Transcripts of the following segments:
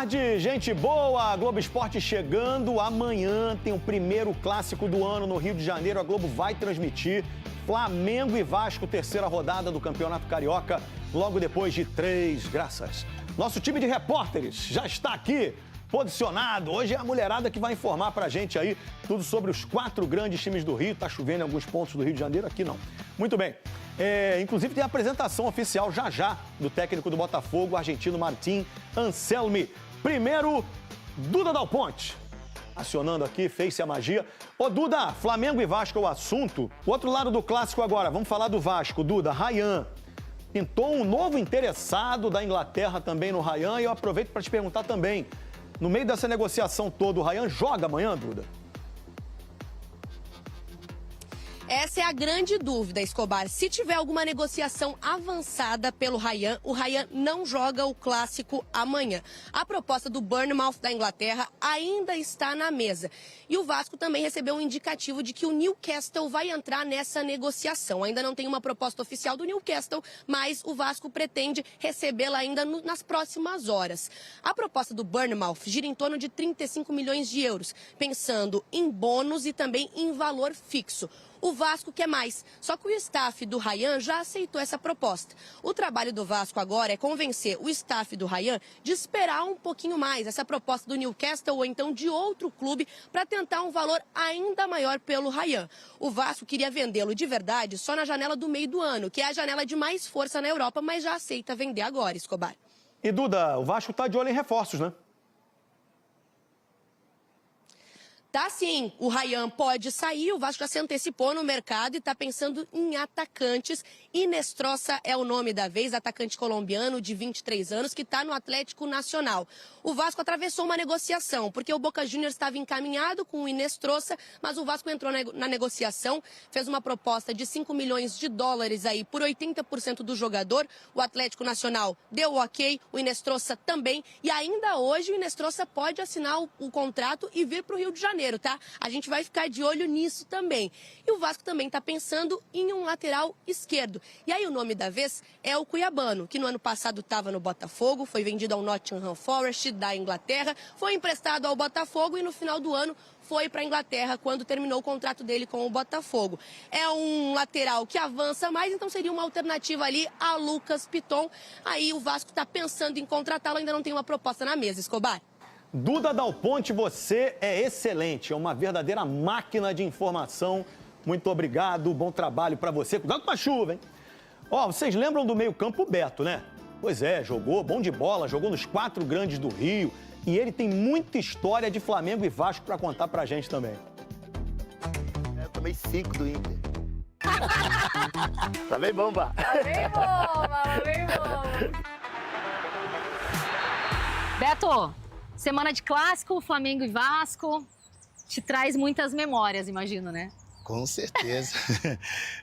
tarde, gente boa! Globo Esporte chegando. Amanhã tem o primeiro clássico do ano no Rio de Janeiro. A Globo vai transmitir Flamengo e Vasco, terceira rodada do Campeonato Carioca, logo depois de 3 graças. Nosso time de repórteres já está aqui, posicionado. Hoje é a mulherada que vai informar pra gente aí tudo sobre os 4 grandes times do Rio. Tá chovendo em alguns pontos do Rio de Janeiro, aqui não. Muito bem. Inclusive tem a apresentação oficial já do técnico do Botafogo, o argentino Martín Anselmi. Primeiro, Duda Dal Ponte, acionando aqui, fez-se a magia. Ô Duda, Flamengo e Vasco é o assunto. O outro lado do clássico agora, vamos falar do Vasco. Duda, Ryan, pintou um novo interessado da Inglaterra também no Ryan, e eu aproveito para te perguntar também, no meio dessa negociação toda, o Ryan joga amanhã, Duda? Essa é a grande dúvida, Escobar. Se tiver alguma negociação avançada pelo Ryan, o Ryan não joga o clássico amanhã. A proposta do Bournemouth da Inglaterra ainda está na mesa. E o Vasco também recebeu um indicativo de que o Newcastle vai entrar nessa negociação. Ainda não tem uma proposta oficial do Newcastle, mas o Vasco pretende recebê-la ainda nas próximas horas. A proposta do Bournemouth gira em torno de 35 milhões de euros, pensando em bônus e também em valor fixo. O Vasco quer mais, só que o staff do Ryan já aceitou essa proposta. O trabalho do Vasco agora é convencer o staff do Ryan de esperar um pouquinho mais essa proposta do Newcastle ou então de outro clube para tentar um valor ainda maior pelo Ryan. O Vasco queria vendê-lo de verdade só na janela do meio do ano, que é a janela de mais força na Europa, mas já aceita vender agora, Escobar. E Duda, o Vasco está de olho em reforços, né? Tá sim, o Ryan pode sair, o Vasco já se antecipou no mercado e está pensando em atacantes. Inestrosa é o nome da vez, atacante colombiano de 23 anos que está no Atlético Nacional. O Vasco atravessou uma negociação, porque o Boca Juniors estava encaminhado com o Inestrosa, mas o Vasco entrou na negociação, fez uma proposta de 5 milhões de dólares aí por 80% do jogador. O Atlético Nacional deu o ok, o Inestrosa também, e ainda hoje o Inestrosa pode assinar o contrato e vir para o Rio de Janeiro. Tá? A gente vai ficar de olho nisso também. E o Vasco também está pensando em um lateral esquerdo. E aí o nome da vez é o Cuiabano, que no ano passado estava no Botafogo, foi vendido ao Nottingham Forest da Inglaterra, foi emprestado ao Botafogo e no final do ano foi para a Inglaterra quando terminou o contrato dele com o Botafogo. É um lateral que avança mais, então seria uma alternativa ali a Lucas Piton. Aí o Vasco está pensando em contratá-lo, ainda não tem uma proposta na mesa, Escobar. Duda Dal Ponte, você é excelente, é uma verdadeira máquina de informação. Muito obrigado, bom trabalho para você. Cuidado com a chuva, hein? Ó, vocês lembram do meio-campo Beto, né? Pois é, jogou bom de bola, jogou nos 4 grandes do Rio. E ele tem muita história de Flamengo e Vasco para contar pra gente também. Eu tomei 5 do Inter. Tá bem bomba? Tá bem bomba, tá bem bomba. Beto, semana de clássico, Flamengo e Vasco, te traz muitas memórias, imagino, né? Com certeza.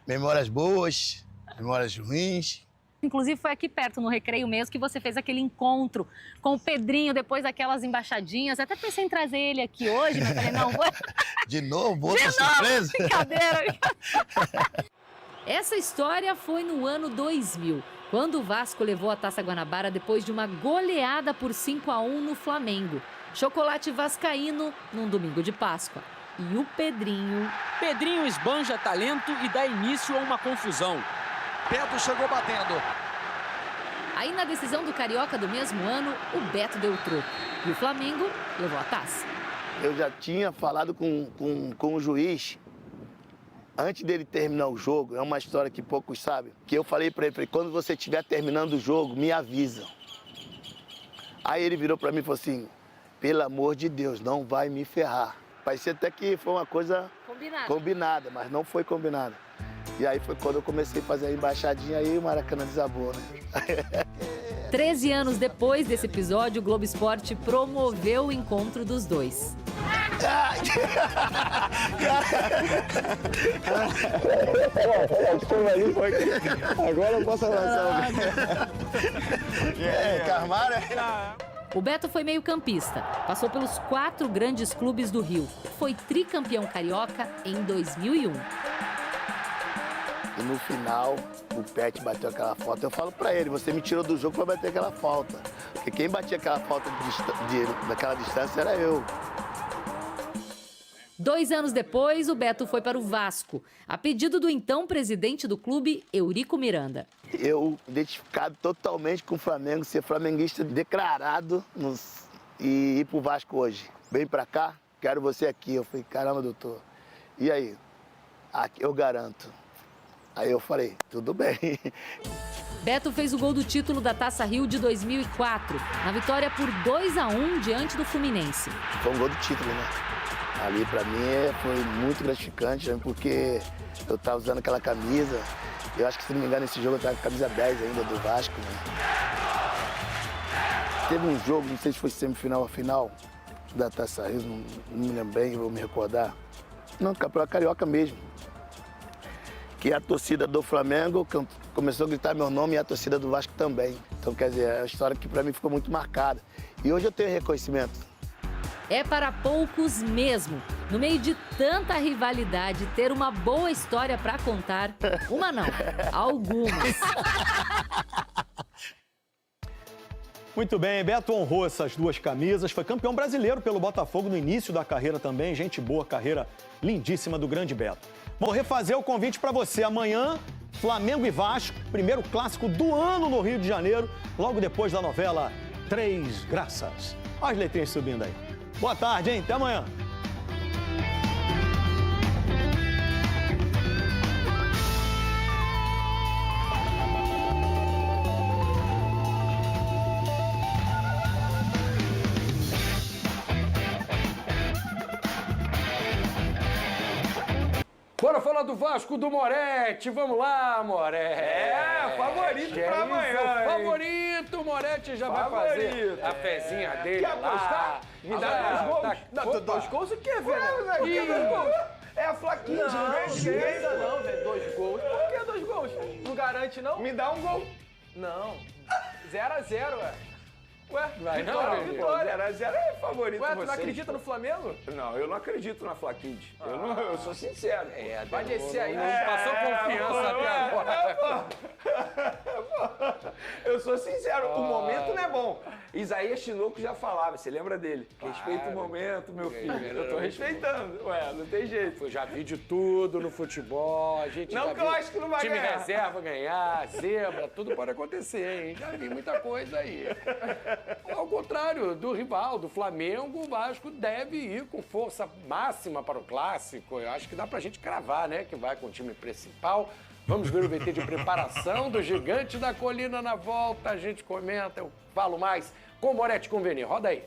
Memórias boas, memórias ruins. Inclusive foi aqui perto, no Recreio mesmo, que você fez aquele encontro com o Pedrinho, depois daquelas embaixadinhas. Até pensei em trazer ele aqui hoje, mas falei, não, vou... De novo, outra surpresa? Brincadeira. Essa história foi no ano 2000, quando o Vasco levou a Taça Guanabara depois de uma goleada por 5-1 no Flamengo. Chocolate vascaíno num domingo de Páscoa. E o Pedrinho... Pedrinho esbanja talento e dá início a uma confusão. Beto chegou batendo. Aí na decisão do Carioca do mesmo ano, o Beto deu o troco. E o Flamengo levou a taça. Eu já tinha falado com o juiz, antes dele terminar o jogo, é uma história que poucos sabem, que eu falei pra ele, quando você estiver terminando o jogo, me avisa. Aí ele virou pra mim e falou assim, pelo amor de Deus, não vai me ferrar. Parecia até que foi uma coisa combinada, mas não foi combinada. E aí foi quando eu comecei a fazer a embaixadinha e o Maracanã desabou, né? 13 anos depois desse episódio, o Globo Esporte promoveu o encontro dos dois. Agora eu posso avançar. Carmara? O Beto foi meio-campista, passou pelos 4 grandes clubes do Rio. Foi tricampeão carioca em 2001. E no final, o Pet bateu aquela falta. Eu falo pra ele, você me tirou do jogo pra bater aquela falta. Porque quem batia aquela falta daquela distância era eu. 2 anos depois, o Beto foi para o Vasco, a pedido do então presidente do clube, Eurico Miranda. Eu, identificado totalmente com o Flamengo, ser flamenguista declarado e ir pro Vasco hoje. Vem pra cá, quero você aqui. Eu falei, caramba, doutor. E aí? Aqui eu garanto. Aí eu falei, tudo bem. Beto fez o gol do título da Taça Rio de 2004, na vitória por 2-1 diante do Fluminense. Foi um gol do título, né? Ali pra mim foi muito gratificante, porque eu tava usando aquela camisa. Eu acho que, se não me engano, nesse jogo eu tava com a camisa 10 ainda do Vasco, né? Teve um jogo, não sei se foi semifinal ou final, da Taça Rio, não me lembro bem, vou me recordar. Não, Campeonato Carioca mesmo. Que a torcida do Flamengo começou a gritar meu nome e a torcida do Vasco também. Então, quer dizer, é uma história que pra mim ficou muito marcada. E hoje eu tenho reconhecimento. É para poucos mesmo. No meio de tanta rivalidade, ter uma boa história para contar. Uma não, algumas. Muito bem, Beto honrou essas 2 camisas, foi campeão brasileiro pelo Botafogo no início da carreira também, gente boa, carreira lindíssima do grande Beto. Vou refazer o convite para você amanhã, Flamengo e Vasco, primeiro clássico do ano no Rio de Janeiro, logo depois da novela Três Graças. Olha as letrinhas subindo aí. Boa tarde, hein? Até amanhã. Bora falar do Vasco do Moretti. Vamos lá, Moretti. Favorito pra amanhã, hein? Favorito, Moretti já vai fazer a fezinha dele Quer apostar? Me dá 2 gols. Não, 2 gols o quê, velho? Ih, 2 gols? É a flaquinha de Não, velho. 2 gols. Por que 2 gols? Não garante, não? Me dá um gol. Não. 0x0, ué. Ué, Vai não, vitória, Vini? vitória. 0x0 é favorito. Ué, tu não vocês. acredita no Flamengo? Não, eu não acredito na Flaquid. Eu sou sincero. Vai descer aí. Passou confiança até agora. Eu sou sincero, o momento não é bom. Isaías Tinoco já falava, você lembra dele? Respeita o momento, meu filho. Eu tô respeitando. Ué, não tem jeito. Eu já vi de tudo no futebol. A gente Não já que eu viu acho que não vai time ganhar. reserva ganhar, zebra, tudo pode acontecer, hein? Já vi muita coisa aí. Ao contrário do rival, do Flamengo, o Vasco deve ir com força máxima para o Clássico. Eu acho que dá pra gente cravar, né? Que vai com o time principal. Vamos ver o VT de preparação do Gigante da Colina na volta. A gente comenta, eu falo mais com o Moretti com o Vini. Roda aí.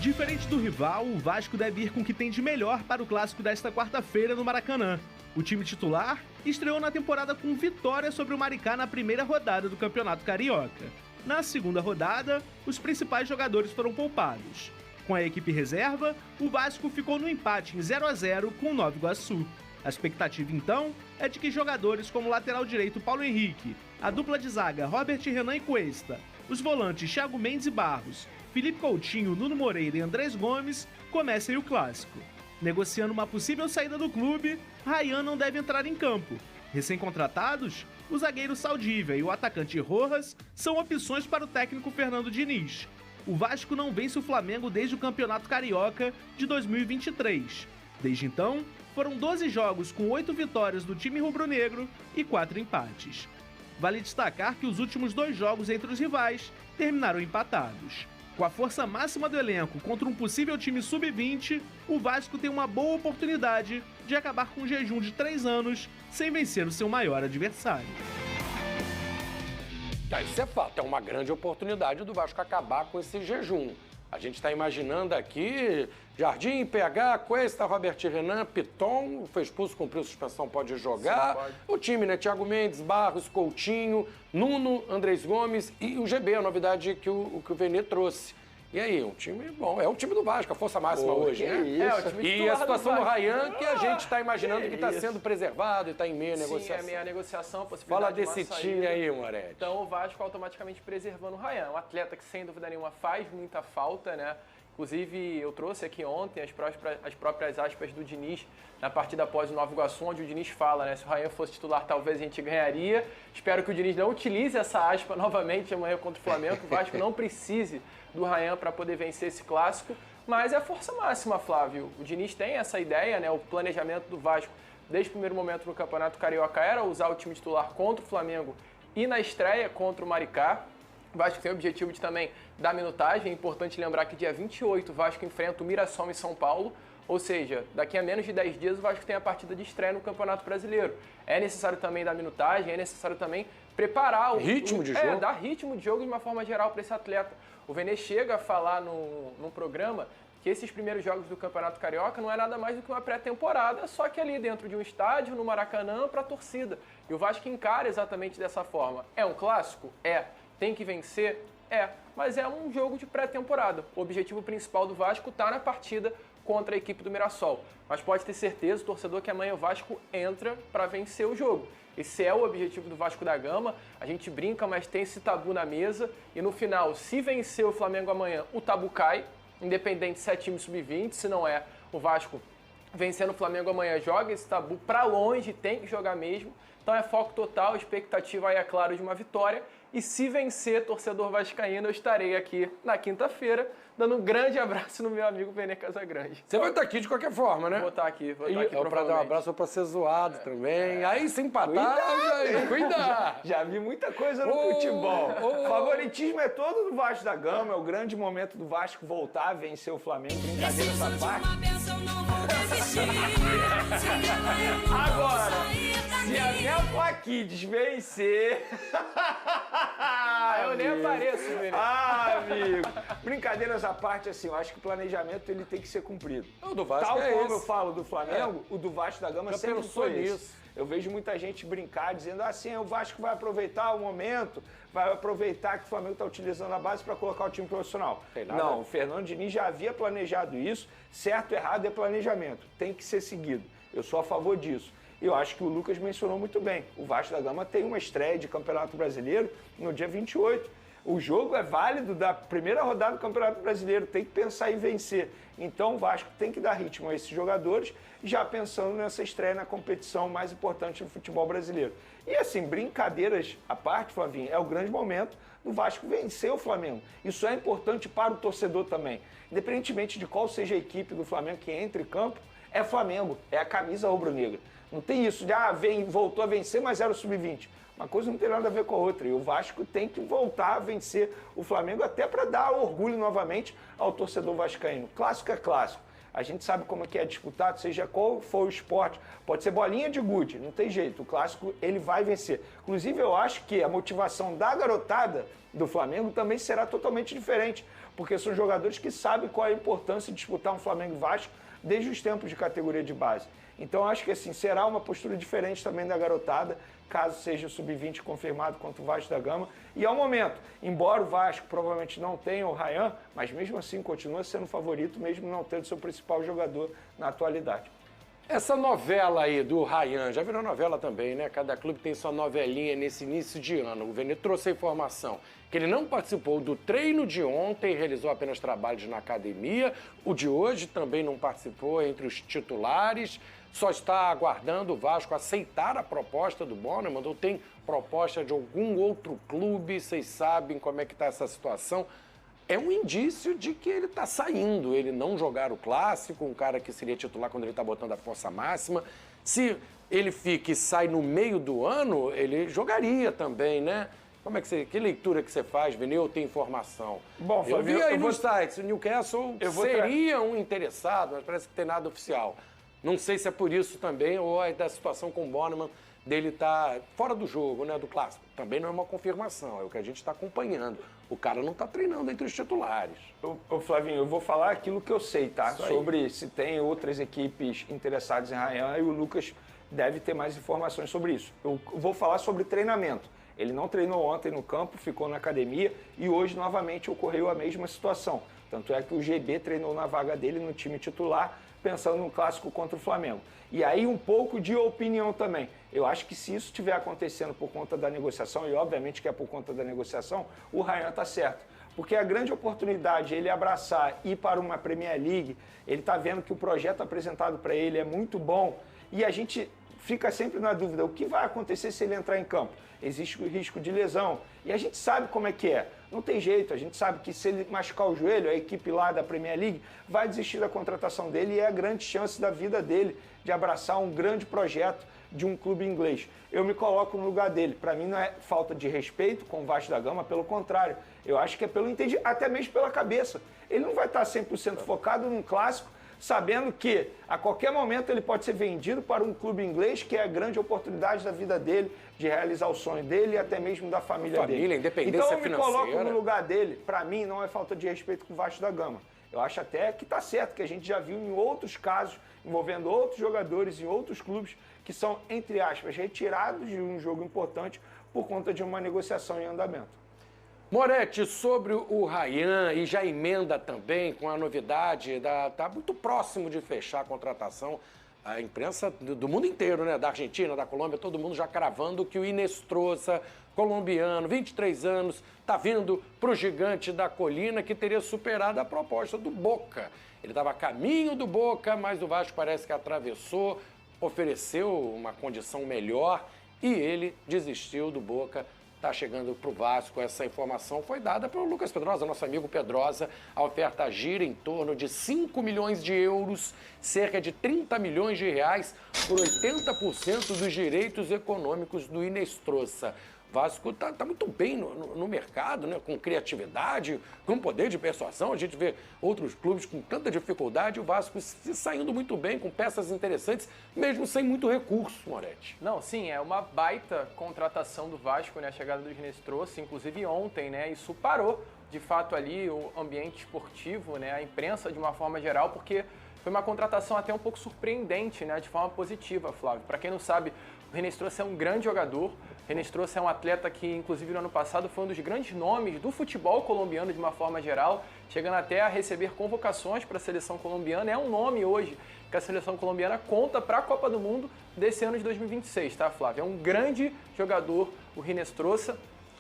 Diferente do rival, o Vasco deve ir com o que tem de melhor para o clássico desta quarta-feira no Maracanã. O time titular estreou na temporada com vitória sobre o Maricá na primeira rodada do Campeonato Carioca. Na segunda rodada, os principais jogadores foram poupados. Com a equipe reserva, o Vasco ficou no empate em 0-0 com o Nova Iguaçu. A expectativa, então, é de que jogadores como o lateral direito Paulo Henrique, a dupla de zaga Robert Renan e Cuesta, os volantes Thiago Mendes e Barros, Felipe Coutinho, Nuno Moreira e Andrés Gomes comecem o clássico. Negociando uma possível saída do clube, Ryan não deve entrar em campo. Recém-contratados, o zagueiro Saldívia e o atacante Rojas são opções para o técnico Fernando Diniz. O Vasco não vence o Flamengo desde o Campeonato Carioca de 2023. Desde então, foram 12 jogos com 8 vitórias do time rubro-negro e 4 empates. Vale destacar que os últimos 2 jogos entre os rivais terminaram empatados. Com a força máxima do elenco contra um possível time sub-20, o Vasco tem uma boa oportunidade de acabar com um jejum de 3 anos sem vencer o seu maior adversário. Isso é fato, é uma grande oportunidade do Vasco acabar com esse jejum. A gente está imaginando aqui Jardim, PH, Cuesta, Robert Renan, Piton, foi expulso, cumpriu suspensão, pode jogar. Sim, pode. O time, né? Thiago Mendes, Barros, Coutinho, Nuno, Andrés Gomes e o GB, a novidade que o Vene trouxe. E aí, um time bom, é o time do Vasco, a força máxima hoje, né? O time E titular a situação do Vasco. Ryan, que a gente está imaginando que está sendo preservado e está em meia Sim, negociação. é meia negociação, possibilidade Fala de uma desse saída. time aí, Moretti. Então o Vasco automaticamente preservando o Ryan. Um atleta que sem dúvida nenhuma faz muita falta, né? Inclusive, eu trouxe aqui ontem as próprias aspas do Diniz na partida após o Nova Iguaçu, onde o Diniz fala, né? Se o Ryan fosse titular, talvez a gente ganharia. Espero que o Diniz não utilize essa aspa novamente amanhã contra o Flamengo. O Vasco não precise do Ryan para poder vencer esse clássico. Mas é a força máxima, Flávio. O Diniz tem essa ideia, né? O planejamento do Vasco, desde o primeiro momento no Campeonato Carioca, era usar o time titular contra o Flamengo e na estreia contra o Maricá. O Vasco tem o objetivo de também dar minutagem. É importante lembrar que dia 28 o Vasco enfrenta o Mirassol em São Paulo. Ou seja, daqui a menos de 10 dias o Vasco tem a partida de estreia no Campeonato Brasileiro. É necessário também dar minutagem, é necessário também preparar o ritmo de jogo. Dar ritmo de jogo de uma forma geral para esse atleta. O Vene chega a falar no programa que esses primeiros jogos do Campeonato Carioca não é nada mais do que uma pré-temporada, só que ali dentro de um estádio, no Maracanã, para a torcida. E o Vasco encara exatamente dessa forma. É um clássico? É. Tem que vencer? É. Mas é um jogo de pré-temporada. O objetivo principal do Vasco está na partida contra a equipe do Mirassol. Mas pode ter certeza, o torcedor, que amanhã o Vasco entra para vencer o jogo. Esse é o objetivo do Vasco da Gama. A gente brinca, mas tem esse tabu na mesa. E no final, se vencer o Flamengo amanhã, o tabu cai. Independente se é time sub-20, se não é, o Vasco vencendo o Flamengo amanhã joga esse tabu para longe, tem que jogar mesmo. Então é foco total, expectativa aí, é claro, de uma vitória. E se vencer, torcedor vascaíno, eu estarei aqui na quinta-feira, dando um grande abraço no meu amigo Vene Casagrande. Você vai estar aqui de qualquer forma, né? Vou estar aqui, para dar um abraço ou para ser zoado também. Aí, se empatar, cuidado! Já vi muita coisa no futebol. O favoritismo é todo do Vasco da Gama, é o grande momento do Vasco voltar a vencer o Flamengo. Brincadeira essa parte. Agora, se a minha Plaquides vencer... eu nem apareço, Vene. Amigo. Brincadeiras à parte, assim, eu acho que o planejamento ele tem que ser cumprido. O do Vasco Tal é como esse. eu falo do Flamengo, o do Vasco da Gama Já sempre pensou foi nisso. isso. Eu vejo muita gente brincar, dizendo assim, o Vasco vai aproveitar o momento, vai aproveitar que o Flamengo está utilizando a base para colocar o time profissional. Não, o Fernando Diniz já havia planejado isso, certo ou errado é planejamento, tem que ser seguido. Eu sou a favor disso. Eu acho que o Lucas mencionou muito bem. O Vasco da Gama tem uma estreia de Campeonato Brasileiro no dia 28. O jogo é válido da primeira rodada do Campeonato Brasileiro, tem que pensar em vencer. Então o Vasco tem que dar ritmo a esses jogadores, já pensando nessa estreia na competição mais importante do futebol brasileiro. E assim, brincadeiras à parte, Flavinho, é o grande momento do Vasco vencer o Flamengo. Isso é importante para o torcedor também. Independentemente de qual seja a equipe do Flamengo que entre em campo, é Flamengo, é a camisa rubro-negra. Não tem isso de, voltou a vencer, mas era o sub-20. Uma coisa não tem nada a ver com a outra. E o Vasco tem que voltar a vencer o Flamengo até para dar orgulho novamente ao torcedor vascaíno. Clássico é clássico. A gente sabe como é que é disputado, seja qual for o esporte. Pode ser bolinha de gude, não tem jeito. O clássico, ele vai vencer. Inclusive, eu acho que a motivação da garotada do Flamengo também será totalmente diferente. Porque são jogadores que sabem qual é a importância de disputar um Flamengo e Vasco desde os tempos de categoria de base. Então, acho que assim, será uma postura diferente também da garotada, caso seja o sub-20 confirmado contra o Vasco da Gama. E ao momento, embora o Vasco provavelmente não tenha o Ryan, mas mesmo assim continua sendo favorito, mesmo não tendo seu principal jogador na atualidade. Essa novela aí do Ryan, já virou novela também, né? Cada clube tem sua novelinha nesse início de ano. O Vene trouxe a informação que ele não participou do treino de ontem, realizou apenas trabalhos na academia. O de hoje também não participou entre os titulares. Só está aguardando o Vasco aceitar a proposta do Bornemann, ou tem proposta de algum outro clube, vocês sabem como é que está essa situação. É um indício de que ele está saindo, ele não jogar o clássico, um cara que seria titular quando ele está botando a força máxima. Se ele fica e sai no meio do ano, ele jogaria também, né? Como é que leitura que você faz, Vene, ou tem informação? Bom, eu vi aí nos sites, o Newcastle seria um interessado, mas parece que tem nada oficial. Não sei se é por isso também, ou é da situação com o Bornemann, dele estar fora do jogo, né, do clássico. Também não é uma confirmação, é o que a gente está acompanhando. O cara não está treinando entre os titulares. Ô Flavinho, eu vou falar aquilo que eu sei, tá? Sobre se tem outras equipes interessadas em Ryan, e o Lucas deve ter mais informações sobre isso. Eu vou falar sobre treinamento. Ele não treinou ontem no campo, ficou na academia e hoje novamente ocorreu a mesma situação. Tanto é que o GB treinou na vaga dele no time titular, pensando no clássico contra o Flamengo. E aí um pouco de opinião também. Eu acho que se isso estiver acontecendo por conta da negociação, e obviamente que é por conta da negociação, o Ryan está certo. Porque a grande oportunidade ele abraçar e ir para uma Premier League, ele está vendo que o projeto apresentado para ele é muito bom e a gente fica sempre na dúvida, o que vai acontecer se ele entrar em campo? Existe o risco de lesão e a gente sabe como é que é. Não tem jeito, a gente sabe que se ele machucar o joelho, a equipe lá da Premier League vai desistir da contratação dele e é a grande chance da vida dele de abraçar um grande projeto de um clube inglês. Eu me coloco no lugar dele. Para mim não é falta de respeito com o Vasco da Gama, pelo contrário. Eu acho que é pelo entendimento, até mesmo pela cabeça. Ele não vai estar 100% focado num clássico, sabendo que a qualquer momento ele pode ser vendido para um clube inglês, que é a grande oportunidade da vida dele, de realizar o sonho dele e até mesmo da família dele. Independência financeira. Então eu me coloco no lugar dele. Para mim não é falta de respeito com o Vasco da Gama. Eu acho até que está certo, que a gente já viu em outros casos, envolvendo outros jogadores em outros clubes, que são, entre aspas, retirados de um jogo importante por conta de uma negociação em andamento. Moretti, sobre o Ryan, e já emenda também com a novidade, está muito próximo de fechar a contratação. A imprensa do mundo inteiro, né? Da Argentina, da Colômbia, todo mundo já cravando que o Inestrosa, colombiano, 23 anos, está vindo para o gigante da colina, que teria superado a proposta do Boca. Ele estava a caminho do Boca, mas o Vasco parece que atravessou, ofereceu uma condição melhor e ele desistiu do Boca. Está chegando para o Vasco. Essa informação foi dada pelo Lucas Pedrosa, nosso amigo Pedrosa. A oferta gira em torno de 5 milhões de euros, cerca de 30 milhões de reais, por 80% dos direitos econômicos do Inestrosa. O Vasco está muito bem no mercado, né? Com criatividade, com poder de persuasão. A gente vê outros clubes com tanta dificuldade, o Vasco se saindo muito bem, com peças interessantes, mesmo sem muito recurso, Moretti. Não, sim, é uma baita contratação do Vasco, né? A chegada do Inestrosa, inclusive ontem, né? Isso parou, de fato, ali o ambiente esportivo, né? A imprensa, de uma forma geral, porque foi uma contratação até um pouco surpreendente, né? De forma positiva, Flávio. Para quem não sabe, o Inestrosa é um grande jogador. O Inestrosa é um atleta que, inclusive, no ano passado foi um dos grandes nomes do futebol colombiano de uma forma geral, chegando até a receber convocações para a seleção colombiana. É um nome hoje que a seleção colombiana conta para a Copa do Mundo desse ano de 2026, tá, Flávio? É um grande jogador, o Inestrosa,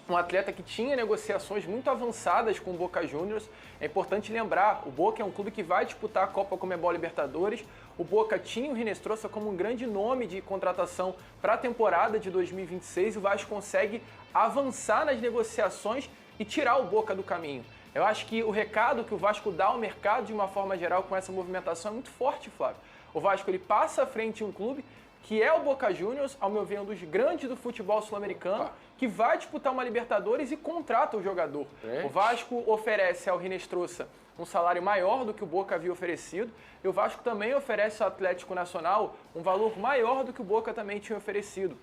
um atleta que tinha negociações muito avançadas com o Boca Juniors. É importante lembrar, o Boca é um clube que vai disputar a Copa Conmebol Libertadores. O Boca tinha o Inestrosa como um grande nome de contratação para a temporada de 2026 e o Vasco consegue avançar nas negociações e tirar o Boca do caminho. Eu acho que o recado que o Vasco dá ao mercado de uma forma geral com essa movimentação é muito forte, Flávio. O Vasco ele passa à frente de um clube que é o Boca Juniors, ao meu ver, um dos grandes do futebol sul-americano, que vai disputar uma Libertadores e contrata o jogador. O Vasco oferece ao Inestrosa um salário maior do que o Boca havia oferecido, e o Vasco também oferece ao Atlético Nacional um valor maior do que o Boca também tinha oferecido.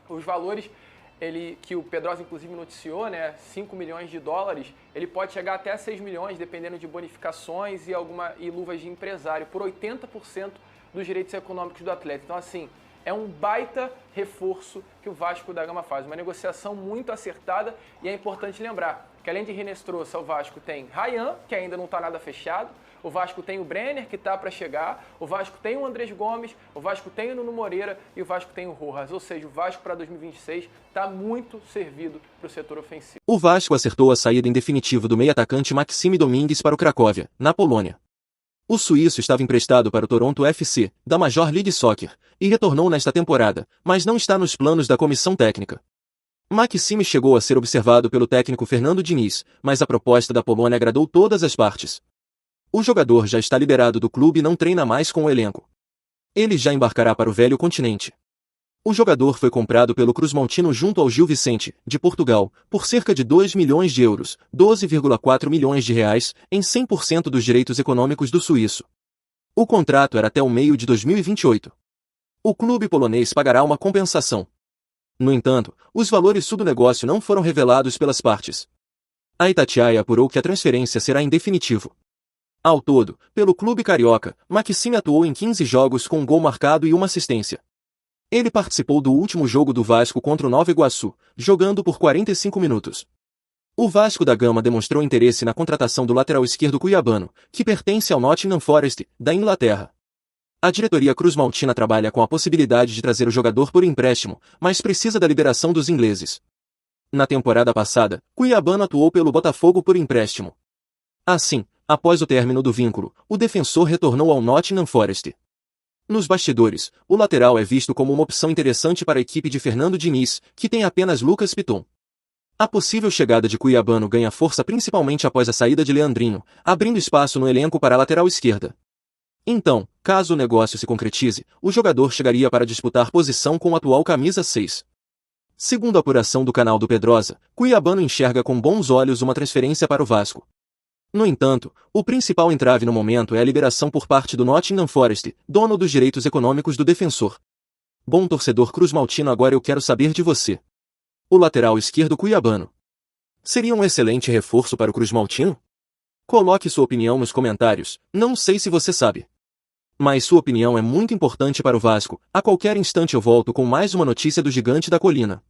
Os valores que o Pedrosa inclusive noticiou, né, 5 milhões de dólares, ele pode chegar até a 6 milhões, dependendo de bonificações e luvas de empresário, por 80% dos direitos econômicos do atleta. Então, assim, é um baita reforço que o Vasco da Gama faz, uma negociação muito acertada, e é importante lembrar que além de Inestrosa, o Vasco tem Ryan, que ainda não está nada fechado, o Vasco tem o Brenner, que está para chegar, o Vasco tem o Andrés Gomes, o Vasco tem o Nuno Moreira e o Vasco tem o Rojas. Ou seja, o Vasco para 2026 está muito servido para o setor ofensivo. O Vasco acertou a saída em definitivo do meio-atacante Maxime Domingues para o Cracóvia, na Polônia. O suíço estava emprestado para o Toronto FC, da Major League Soccer, e retornou nesta temporada, mas não está nos planos da comissão técnica. Maxime chegou a ser observado pelo técnico Fernando Diniz, mas a proposta da Polônia agradou todas as partes. O jogador já está liberado do clube e não treina mais com o elenco. Ele já embarcará para o velho continente. O jogador foi comprado pelo Cruzmaltino junto ao Gil Vicente, de Portugal, por cerca de 2 milhões de euros, 12,4 milhões de reais, em 100% dos direitos econômicos do suíço. O contrato era até o meio de 2028. O clube polonês pagará uma compensação. No entanto, os valores do negócio não foram revelados pelas partes. A Itatiaia apurou que a transferência será em definitivo. Ao todo, pelo clube carioca, Maxime atuou em 15 jogos com um gol marcado e uma assistência. Ele participou do último jogo do Vasco contra o Nova Iguaçu, jogando por 45 minutos. O Vasco da Gama demonstrou interesse na contratação do lateral esquerdo cuiabano, que pertence ao Nottingham Forest, da Inglaterra. A diretoria cruzmaltina trabalha com a possibilidade de trazer o jogador por empréstimo, mas precisa da liberação dos ingleses. Na temporada passada, Cuiabano atuou pelo Botafogo por empréstimo. Assim, após o término do vínculo, o defensor retornou ao Nottingham Forest. Nos bastidores, o lateral é visto como uma opção interessante para a equipe de Fernando Diniz, que tem apenas Lucas Piton. A possível chegada de Cuiabano ganha força principalmente após a saída de Leandrinho, abrindo espaço no elenco para a lateral esquerda. Então, caso o negócio se concretize, o jogador chegaria para disputar posição com o atual camisa 6. Segundo a apuração do canal do Pedrosa, Cuiabano enxerga com bons olhos uma transferência para o Vasco. No entanto, o principal entrave no momento é a liberação por parte do Nottingham Forest, dono dos direitos econômicos do defensor. Bom torcedor cruzmaltino, agora eu quero saber de você. O lateral esquerdo Cuiabano seria um excelente reforço para o cruzmaltino? Coloque sua opinião nos comentários, não sei se você sabe. Mas sua opinião é muito importante para o Vasco. A qualquer instante eu volto com mais uma notícia do Gigante da Colina.